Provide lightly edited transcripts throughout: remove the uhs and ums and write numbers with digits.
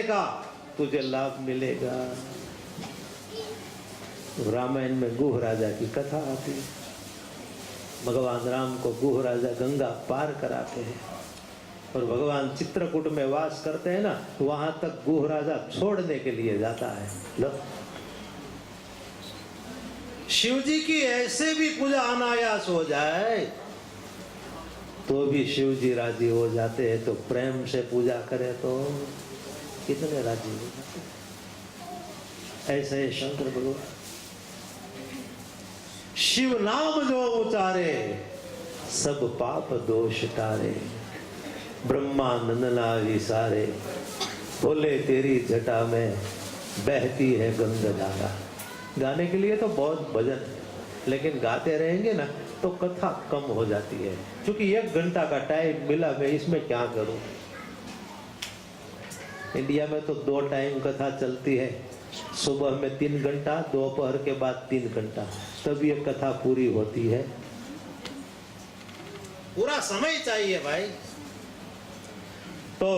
करेगा तुझे लाभ मिलेगा। रामायण में गुह राजा की कथा आती है। भगवान राम को गुह राजा गंगा पार कराते हैं और भगवान चित्रकूट में वास करते हैं ना, वहां तक गुह राजा छोड़ने के लिए जाता है। लो, शिव जी की ऐसे भी पूजा अनायास हो जाए तो भी शिव जी राजी हो जाते हैं। तो प्रेम से पूजा करे तो कितने राजी हो जाते हैं। ऐसे ही शंकर भगवान शिव नाम जो उचारे सब पाप दोष टारे, ब्रह्मा नंदना विसारे, बोले तेरी जटा में बहती है गंगा धारा। गाने के लिए तो बहुत भजन, लेकिन गाते रहेंगे ना तो कथा कम हो जाती है, क्योंकि 1 घंटा का टाइम मिला, मैं इसमें क्या करूं। इंडिया में तो 2 टाइम कथा चलती है, सुबह में 3 घंटा, दोपहर के बाद 3 घंटा, तब ये कथा पूरी होती है। पूरा समय चाहिए भाई। तो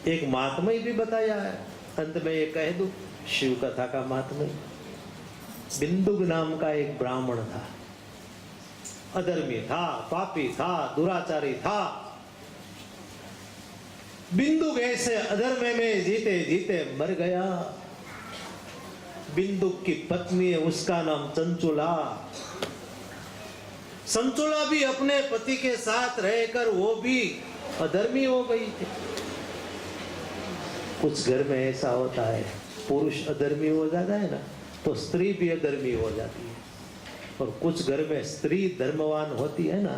एक महात्म्य भी बताया है, अंत में ये कह दूं शिव कथा का महात्म्य। बिंदुक नाम का एक ब्राह्मण था, अधर्मी था, पापी था, दुराचारी था। बिंदुक ऐसे अधर्म में जीते जीते मर गया। बिंदुक की पत्नी है, उसका नाम चंचुला। चंचुला भी अपने पति के साथ रहकर वो भी अधर्मी हो गई थी। कुछ घर में ऐसा होता है, पुरुष अधर्मी हो जाता है ना तो स्त्री भी अधर्मी हो जाती है, और कुछ घर में स्त्री धर्मवान होती है ना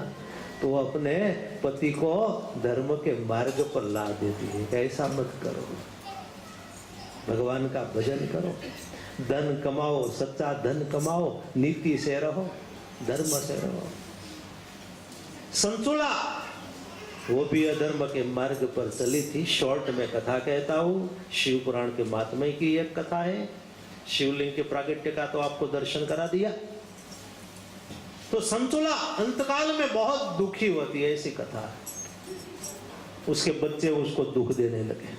तो वो अपने पति को धर्म के मार्ग पर ला देती है। ऐसा मत करो, भगवान का भजन करो, धन कमाओ, सच्चा धन कमाओ, नीति से रहो, धर्म से रहो। संचुला वो भी अधर्म के मार्ग पर चली थी। शॉर्ट में कथा कहता हूँ, शिव पुराण के महात्म्य की एक कथा है। शिवलिंग के प्रागट्य का तो आपको दर्शन करा दिया। तो संचुला अंतकाल में बहुत दुखी होती है, ऐसी कथा है। उसके बच्चे उसको दुख देने लगे।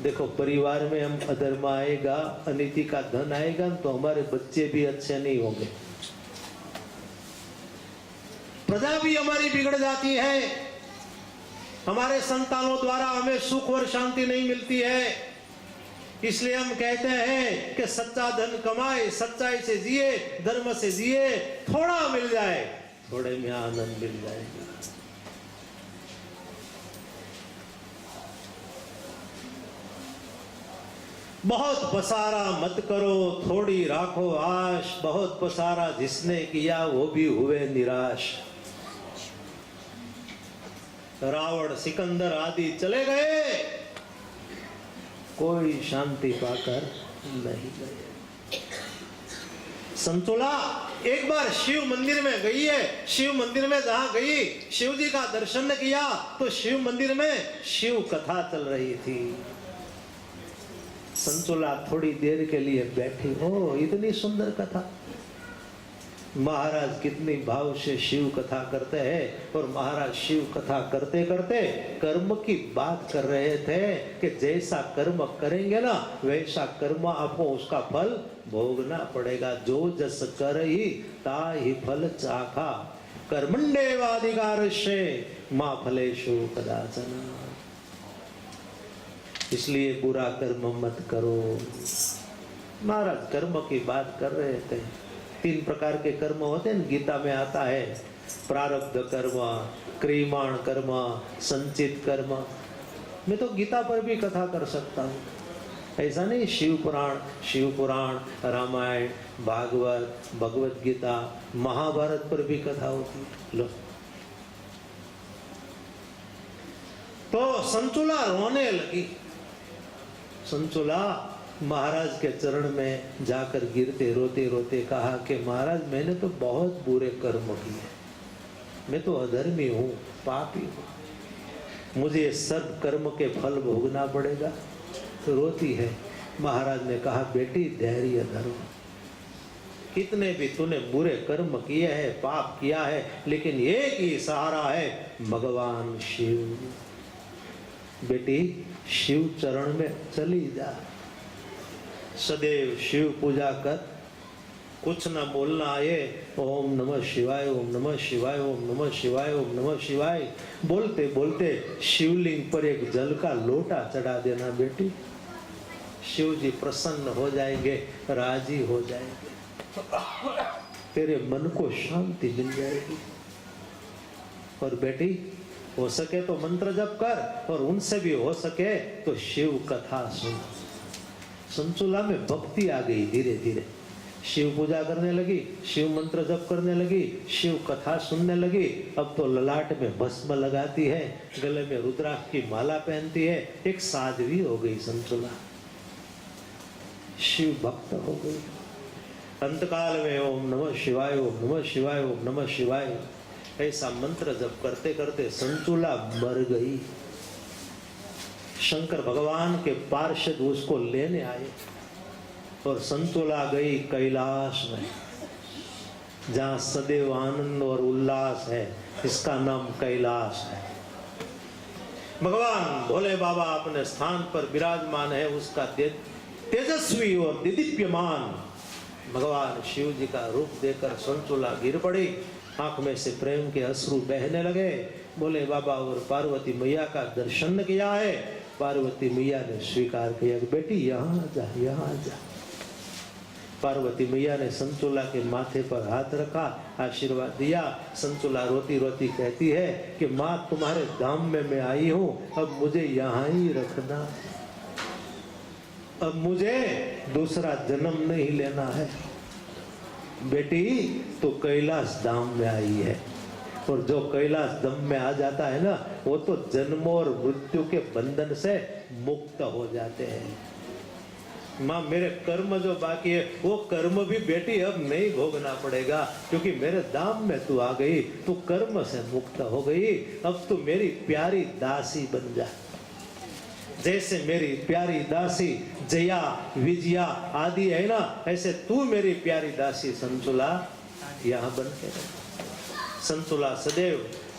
देखो, परिवार में हम अधर्म आएगा, अनीति का धन आएगा तो हमारे बच्चे भी अच्छे नहीं होंगे, प्रजा भी हमारी बिगड़ जाती है, हमारे संतानों द्वारा हमें सुख और शांति नहीं मिलती है। इसलिए हम कहते हैं कि सच्चा धन कमाए, सच्चाई से जिए, धर्म से जिए, थोड़ा मिल जाए, थोड़े में आनंद मिल जाएगा। बहुत पसारा मत करो, थोड़ी राखो आश, बहुत पसारा जिसने किया वो भी हुए निराश। रावण, सिकंदर आदि चले गए, कोई शांति पाकर नहीं गए। संचुला एक बार शिव मंदिर में गई है। शिव मंदिर में जहां गई, शिव जी का दर्शन किया तो शिव मंदिर में शिव कथा चल रही थी। संचुला थोड़ी देर के लिए बैठी, हो इतनी सुंदर कथा। महाराज कितनी भाव से शिव कथा करते हैं, और महाराज शिव कथा करते करते कर्म की बात कर रहे थे कि जैसा कर्म करेंगे ना वैसा कर्म आपको उसका फल भोगना पड़ेगा। जो जस कर ही ता ही फल चाखा, कर्मण्येवाधिकार से मां फलेषु कदाचन। इसलिए बुरा कर्म मत करो। महाराज कर्म की बात कर रहे थे। 3 प्रकार के कर्म होते हैं, गीता में आता है, प्रारब्ध कर्म, क्रियमाण कर्म, संचित कर्म। मैं तो गीता पर भी कथा कर सकता हूँ, ऐसा नहीं। शिव पुराण, रामायण, भागवत, भगवत गीता, महाभारत पर भी कथा होती है। लो, तो संचुला रोने लगी। संचुला महाराज के चरण में जाकर गिरते रोते रोते कहा कि महाराज मैंने तो बहुत बुरे कर्म किए, मैं तो अधर्मी हूँ, पापी हूँ, मुझे सब कर्म के फल भोगना पड़ेगा। तो रोती है। महाराज ने कहा बेटी धैर्य धरो, कितने भी तूने बुरे कर्म किए हैं, पाप किया है, लेकिन एक ही सहारा है, भगवान शिव। बेटी शिव चरण में चली जा, सदैव शिव पूजा कर, कुछ न बोलना आए, ओम नमः शिवाय, ओम नमः शिवाय, ओम नमः शिवाय, ओम नमः शिवाय बोलते बोलते शिवलिंग पर एक जल का लोटा चढ़ा देना बेटी। शिव जी प्रसन्न हो जाएंगे, राजी हो जाएंगे, तेरे मन को शांति मिल जाएगी। और बेटी हो सके तो मंत्र जप कर, और उनसे भी हो सके तो शिव कथा सुन। संचुला में भक्ति आ गई, धीरे धीरे शिव पूजा करने लगी, शिव मंत्र जप करने लगी, शिव कथा सुनने लगी। अब तो ललाट में भस्म लगाती है, गले में रुद्राक्ष की माला पहनती है, एक साध्वी हो गई संचुला, शिव भक्त हो गई। अंतकाल में ओम नमः शिवाय, ओम नमः शिवाय, ओम नमः शिवाय ऐसा मंत्र जप करते करते संचुला मर गई। शंकर भगवान के पार्षद उसको लेने आए और संचुला गई कैलाश में, जहां सदैव आनंद और उल्लास है, इसका नाम कैलाश है। भगवान भोले बाबा अपने स्थान पर विराजमान है, उसका तेजस्वी और दिदीप्यमान भगवान शिव जी का रूप देखकर संचुला गिर पड़ी, आंख में से प्रेम के अश्रु बहने लगे। भोले बाबा और पार्वती मैया का दर्शन किया है। पार्वती मैया ने स्वीकार किया कि बेटी यहाँ जा, यहाँ जा। पार्वती मैया ने संचुला के माथे पर हाथ रखा, आशीर्वाद दिया। संचुला रोती रोती कहती है कि माँ तुम्हारे धाम में मैं आई हूँ, अब मुझे यहाँ ही रखना, अब मुझे दूसरा जन्म नहीं लेना है। बेटी तो कैलाश धाम में आई है, और जो कैलाश धाम में आ जाता है ना, वो तो जन्म और मृत्यु के बंधन से मुक्त हो जाते हैं। माँ मेरे कर्म जो बाकी है वो कर्म भी बेटी अब नहीं भोगना पड़ेगा, क्योंकि मेरे धाम में तू आ गई, तू कर्म से मुक्त हो गई, अब तू मेरी प्यारी दासी बन जा। जैसे मेरी प्यारी दासी जया, विजया आदि है ना, ऐसे तू मेरी प्यारी दासी संचुला यहाँ बन के रह। संचुला सदैव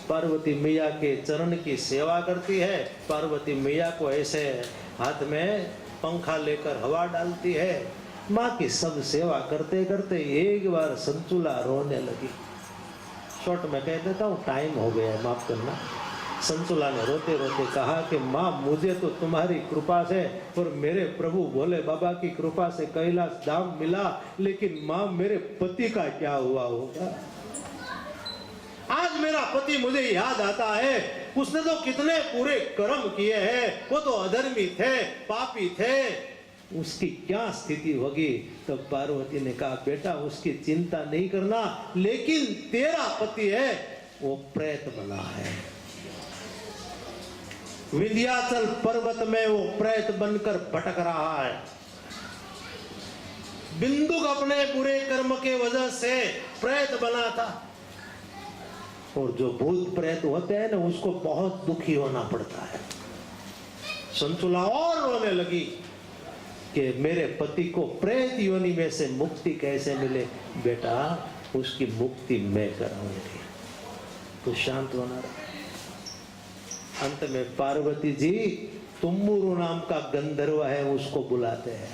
पार्वती मैया के चरण की सेवा करती है। पार्वती मैया को ऐसे हाथ में पंखा लेकर हवा डालती है। माँ की सब सेवा करते करते एक बार संचुला रोने लगी। शॉर्ट में कह देता हूँ, टाइम हो गया है, माफ करना। संचुला ने रोते रोते कहा कि माँ मुझे तो तुम्हारी कृपा से और मेरे प्रभु भोले बाबा की कृपा से कैलाश धाम मिला, लेकिन माँ मेरे पति का क्या हुआ होगा? आज मेरा पति मुझे याद आता है, उसने तो कितने पूरे कर्म किए हैं, वो तो अधर्मी थे, पापी थे, उसकी क्या स्थिति होगी? तो पार्वती ने कहा बेटा उसकी चिंता नहीं करना, लेकिन तेरा पति है वो प्रेत बना है। विंध्याचल पर्वत में वो प्रेत बनकर भटक रहा है। बिंदुक अपने बुरे कर्म के वजह से प्रेत बना था, और जो भूत प्रेत होते हैं ना, उसको बहुत दुखी होना पड़ता है। संचुला और रोने लगी कि मेरे पति को प्रेत योनि में से मुक्ति कैसे मिले? बेटा उसकी मुक्ति मैं कराऊंगी, तो शांत होना रहा। अंत में पार्वती जी तुम्बुरु नाम का गंधर्व है, उसको बुलाते हैं।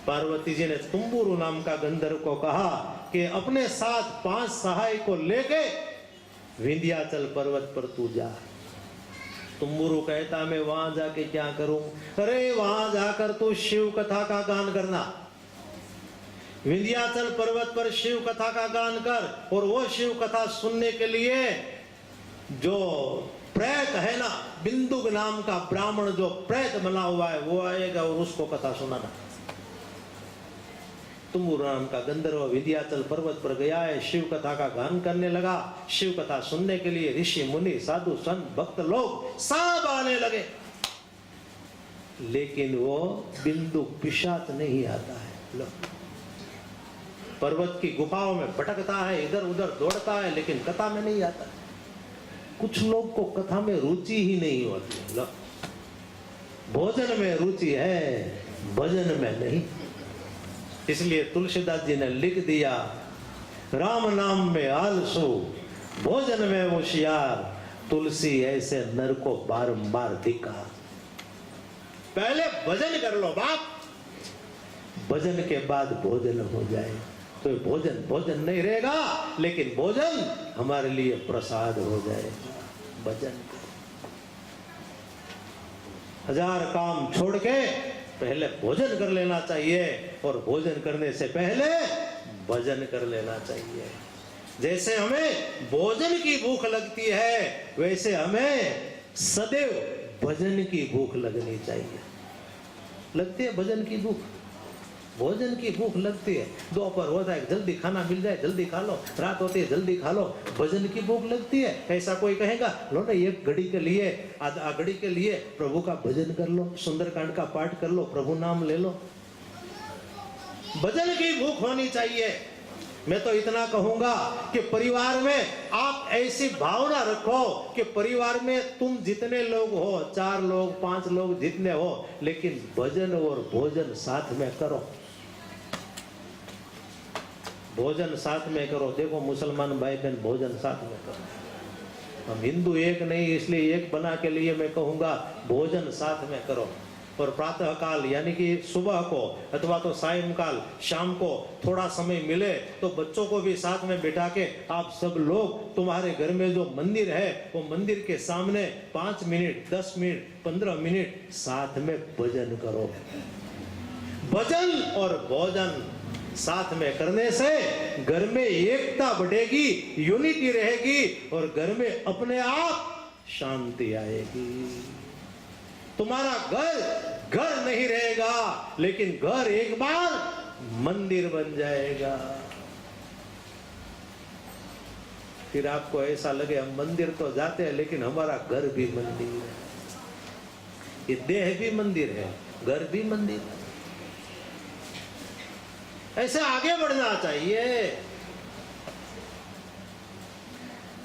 पार्वती जी ने तुम्बुरु नाम का गंधर्व को कहा कि अपने साथ 5 सहाय को लेके विंध्याचल पर्वत पर तू जा। तुम्बुरु कहता मैं वहां जाके क्या करूं? अरे वहां जाकर तू शिव कथा का गान करना। विंध्याचल पर्वत पर शिव कथा का गान कर, और वो शिव कथा सुनने के लिए जो प्रेत है ना, बिंदुक नाम का ब्राह्मण जो प्रेत बना हुआ है वो आएगा और उसको कथा सुनाना। तुम्बुरु नाम का गंधर्व विंध्याचल पर्वत पर गया है, शिव कथा का गान करने लगा। शिव कथा सुनने के लिए ऋषि मुनि साधु संत भक्त लोग सब आने लगे, लेकिन वो बिंदुक पिशाच नहीं आता है। पर्वत की गुफाओं में भटकता है, इधर उधर दौड़ता है, लेकिन कथा में नहीं आता। कुछ लोग को कथा में रुचि ही नहीं होती। भोजन में रुचि है, भजन में नहीं। इसलिए तुलसीदास जी ने लिख दिया, राम नाम में आलसू, भोजन में होशियार, तुलसी ऐसे नर को बारंबार दिखा। पहले भजन कर लो बाप, भजन के बाद भोजन हो जाए। तो भोजन भोजन नहीं रहेगा, लेकिन भोजन हमारे लिए प्रसाद हो जाएगा। भजन हजार काम छोड़ के पहले भोजन कर लेना चाहिए, और भोजन करने से पहले भजन कर लेना चाहिए। जैसे हमें भोजन की भूख लगती है, वैसे हमें सदैव भजन की भूख लगनी चाहिए। लगती है भजन की भूख, भोजन की भूख लगती है। दोपहर होता है जल्दी खाना मिल जाए, जल्दी खा लो, रात होती है जल्दी खा लो, भजन की भूख लगती है। ऐसा कोई कहेगा लो ना, एक घड़ी के लिए, आधा घड़ी के लिए प्रभु का भजन कर लो, सुंदरकांड का पाठ कर लो, प्रभु नाम ले लो। भजन की भूख होनी चाहिए। मैं तो इतना कहूंगा कि परिवार में आप ऐसी भावना रखो कि परिवार में तुम जितने लोग हो, 4 लोग 5 लोग जितने हो, लेकिन भजन और भोजन साथ में करो। भोजन साथ में करो। देखो मुसलमान भाई बहन भोजन साथ में करो। हम हिंदू एक नहीं, इसलिए एक बना के लिए मैं कहूंगा भोजन साथ में करो। और प्रातः काल यानी कि सुबह को अथवा तो सायंकाल शाम को थोड़ा समय मिले तो बच्चों को भी साथ में बिठा के आप सब लोग, तुम्हारे घर में जो मंदिर है वो मंदिर के सामने 5 मिनट 10 मिनट 15 मिनट साथ में भजन करो। भजन और भोजन साथ में करने से घर में एकता बढ़ेगी, यूनिटी रहेगी, और घर में अपने आप शांति आएगी। तुम्हारा घर घर नहीं रहेगा, लेकिन घर एक बार मंदिर बन जाएगा। फिर आपको ऐसा लगे हम मंदिर तो जाते हैं, लेकिन हमारा घर भी मंदिर है। ये देह भी मंदिर है, घर भी मंदिर है। ऐसे आगे बढ़ना चाहिए।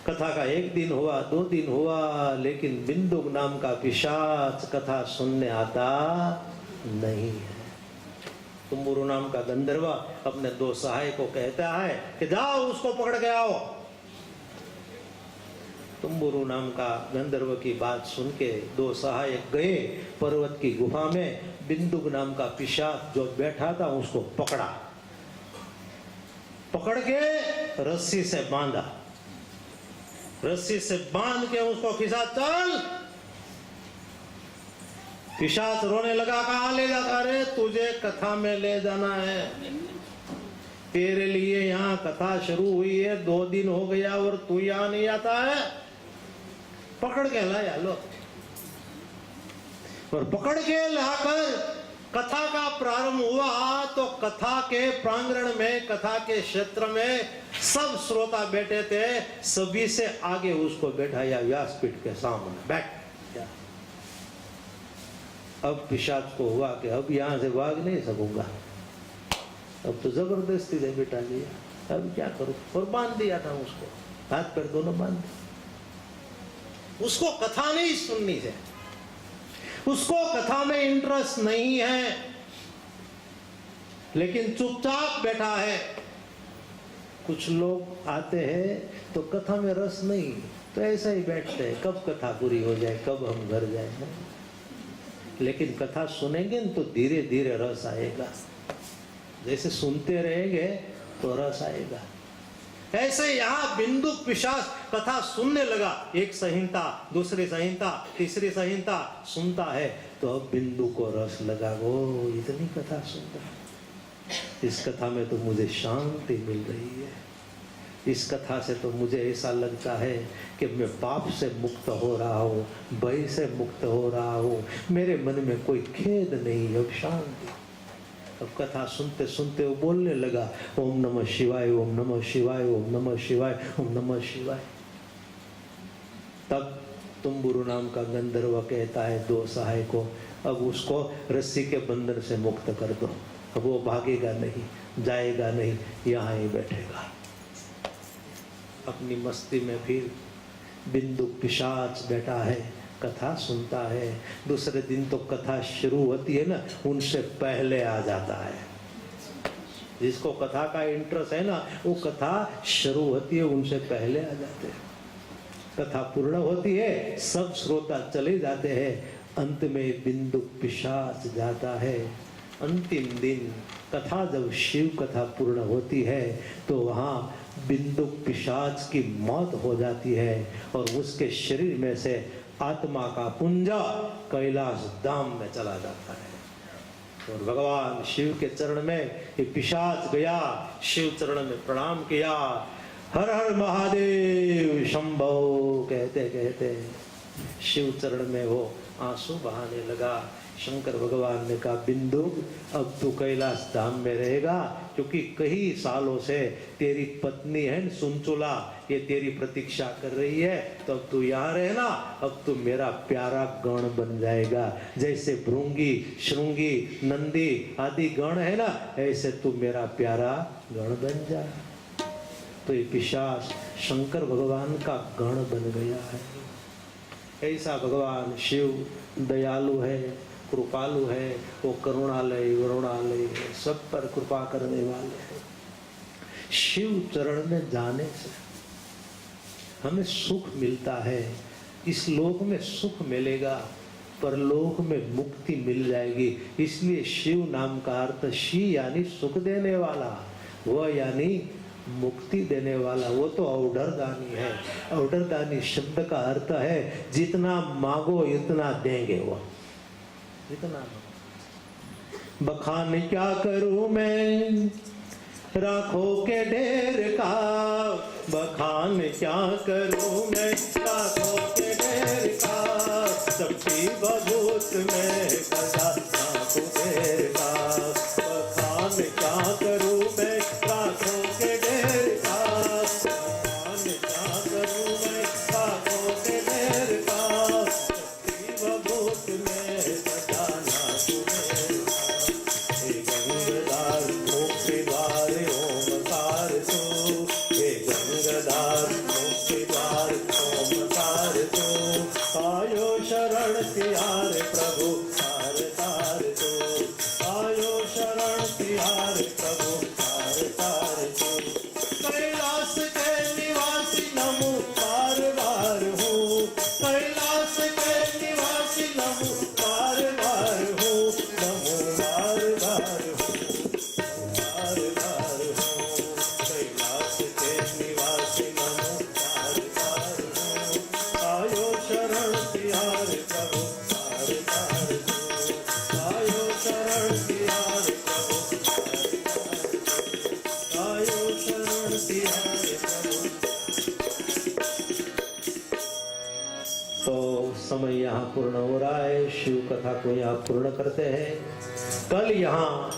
कथा का 1 दिन हुआ, 2 दिन हुआ, लेकिन बिंदुक नाम का पिशाच कथा सुनने आता नहीं है। तुम्बुरु नाम का गंधर्व अपने 2 सहायक को कहता है कि जाओ उसको पकड़ के आओ। तुम्बुरु नाम का गंधर्व की बात सुन के 2 सहायक गए पर्वत की गुफा में। बिंदुक नाम का पिशाच जो बैठा था उसको पकड़ा, पकड़ के रस्सी से बांधा, रस्सी से बांध के उसको खिंचा, चल। पिशाच रोने लगा, कहाँ ले जाता रे? तुझे कथा में ले जाना है, तेरे लिए यहाँ कथा शुरू हुई है, 2 दिन हो गया और तू यहाँ नहीं आता है। पकड़ के लाया लो, और पकड़ के लाकर कथा का प्रारंभ हुआ तो कथा के प्रांगण में, कथा के क्षेत्र में सब श्रोता बैठे थे। सभी से आगे उसको बैठाया व्यासपीठ के सामने, बैठ। अब पिशाच को हुआ कि अब यहां से भाग नहीं सकूंगा, अब तो जबरदस्ती से बिठा दिया, अब क्या करूं? और बांध दिया था उसको, हाथ पैर दोनों बांध दिए। उसको कथा नहीं सुननी है, उसको कथा में इंटरेस्ट नहीं है, लेकिन चुपचाप बैठा है। कुछ लोग आते हैं तो कथा में रस नहीं, तो ऐसा ही बैठते हैं, कब कथा पूरी हो जाए, कब हम घर जाए। लेकिन कथा सुनेंगे तो धीरे धीरे रस आएगा। जैसे सुनते रहेंगे तो रस आएगा। ऐसे यहाँ बिंदुक पिशाच कथा सुनने लगा। 1 संहिता, दूसरी संहिता, तीसरी संहिता सुनता है तो अब बिंदु को रस लगा, वो इतनी कथा सुनता है, इस कथा में तो मुझे शांति मिल रही है, इस कथा से तो मुझे ऐसा लगता है कि मैं पाप से मुक्त हो रहा हूँ, भय से मुक्त हो रहा हूँ, मेरे मन में कोई खेद नहीं, अब शांति। अब कथा सुनते सुनते वो बोलने लगा, ओम नमः शिवाय, ओम नमः शिवाय, ओम नमः शिवाय, ओम नमः शिवाय। तब तुम्बुरु नाम का गंधर्व कहता है 2 सहायक को, अब उसको रस्सी के बंधन से मुक्त कर दो, अब वो भागेगा नहीं, जाएगा नहीं, यहाँ ही बैठेगा। अपनी मस्ती में फिर बिंदुक पिशाच बैठा है, कथा सुनता है। दूसरे दिन तो कथा शुरू होती है ना, उनसे पहले आ जाता है। जिसको कथा का इंटरेस्ट है ना, वो कथा शुरू होती है, उनसे पहले आ जाते हैं। कथा पूर्ण होती है, सब श्रोता चले जाते हैं, अंत में बिंदु पिशाच जाता है। अंतिम दिन कथा जब शिव कथा पूर्ण होती है तो वहाँ बिंदु पिशाच की मौत हो जाती है और उसके शरीर में से आत्मा का पुंजा कैलाश धाम में चला जाता है। और भगवान शिव के चरण में ये पिशाच गया, शिव चरण में प्रणाम किया, हर हर महादेव शंभो कहते कहते शिव चरण में वो आंसू बहाने लगा। शंकर भगवान ने कहा, बिंदु अब तू कैलाश धाम में रहेगा, क्योंकि कई सालों से तेरी पत्नी है सुनचुला, ये तेरी प्रतीक्षा कर रही है, तो अब तू यहाँ रहना, अब तू मेरा प्यारा गण बन जाएगा। जैसे भृंगी, श्रृंगी, नंदी आदि गण है ना, ऐसे तू मेरा प्यारा गण बन जा। तो ये पिशाच शंकर भगवान का गण बन गया है। ऐसा भगवान शिव दयालु है, कृपालु है, वो करुणालय वरुणालय सब पर कृपा करने वाले हैं। शिव चरण में जाने से हमें सुख मिलता है, इस लोक में सुख मिलेगा, परलोक में मुक्ति मिल जाएगी। इसलिए शिव नाम का अर्थ शी यानी सुख देने वाला, वह यानी मुक्ति देने वाला, वो तो औढ़रदानी है। औढ़रदानी शब्द का अर्थ है जितना मांगो इतना देंगे, वो इतना। बखान क्या करूं मैं राखों के ढेर का, बखान क्या करूं मैं राखों के ढेर का, सबकी बबूत में खजाना कुबेर का। बखान क्या करूं मैं राखों के ढेर का, बखान क्या करूं मैं राखों के ढेर का, सबकी बबूत में खजाना कुबेर का। हे गंगाधर मुक्ति द्वार ओमकार तू, हे गंगाधर मुक्ति द्वार ओमकार तू, आयो शरण तिहारे प्रभु तार तार तू, आयो शरण तिहारे प्रभु तार तार तू। कैलाश के निवासी नमो बार बार हूँ, कैलाश के निवासी नमो बार बार हूँ, नमो बार बार हूँ, बार बार हूँ। कैलाश के निवासी नमो बार बार हूँ, आयो शरण तिहारे प्रभु तार तार तू, आयो शरण तिहारे प्रभु तार तार तू, आयो शरण तिहारे प्रभु। तो समय यहाँ पूर्ण हो रहा है, शिव कथा को यहाँ पूर्ण करते हैं। कल यहाँ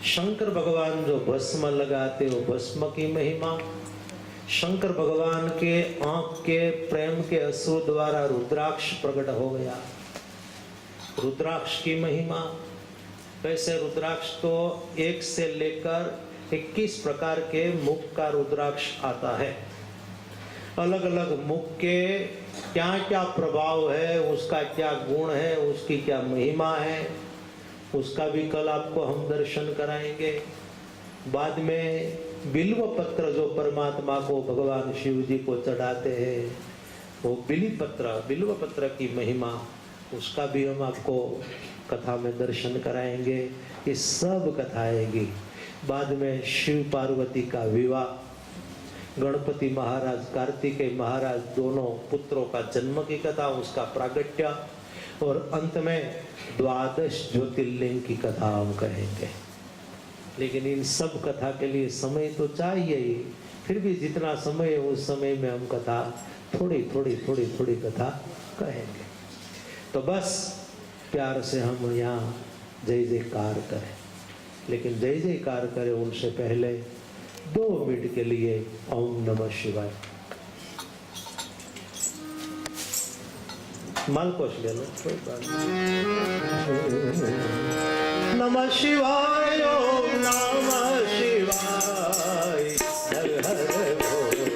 शंकर भगवान जो भस्म लगाते हो, भस्म की महिमा, शंकर भगवान के आंख के प्रेम के अश्रु द्वारा रुद्राक्ष प्रकट हो गया, रुद्राक्ष की महिमा। वैसे रुद्राक्ष तो 1 से लेकर 21 प्रकार के मुख का रुद्राक्ष आता है। अलग अलग मुख के क्या क्या प्रभाव है, उसका क्या गुण है, उसकी क्या महिमा है, उसका भी कल आपको हम दर्शन कराएंगे। बाद में बिल्व पत्र जो परमात्मा को भगवान शिव जी को चढ़ाते हैं, वो बिल्व पत्र की महिमा, उसका भी हम आपको कथा में दर्शन कराएंगे। ये सब कथा आएगी। बाद में शिव पार्वती का विवाह, गणपति महाराज कार्तिकेय महाराज दोनों पुत्रों का जन्म की कथा, उसका प्रागट्य, और अंत में 12 ज्योतिर्लिंग की कथा हम कहेंगे। लेकिन इन सब कथा के लिए समय तो चाहिए ही, फिर भी जितना समय है उस समय में हम कथा थोड़ी कथा कहेंगे। तो बस प्यार से हम यहाँ जय जयकार करें, लेकिन जय जयकार करें उनसे पहले 2 मिनट के लिए ओम नमः शिवाय। मालकोश ले लो, कोई बात नहीं। नमः शिवाय, ओम नमः शिवाय, हर हर भोले।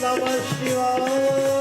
Namah Shivaya.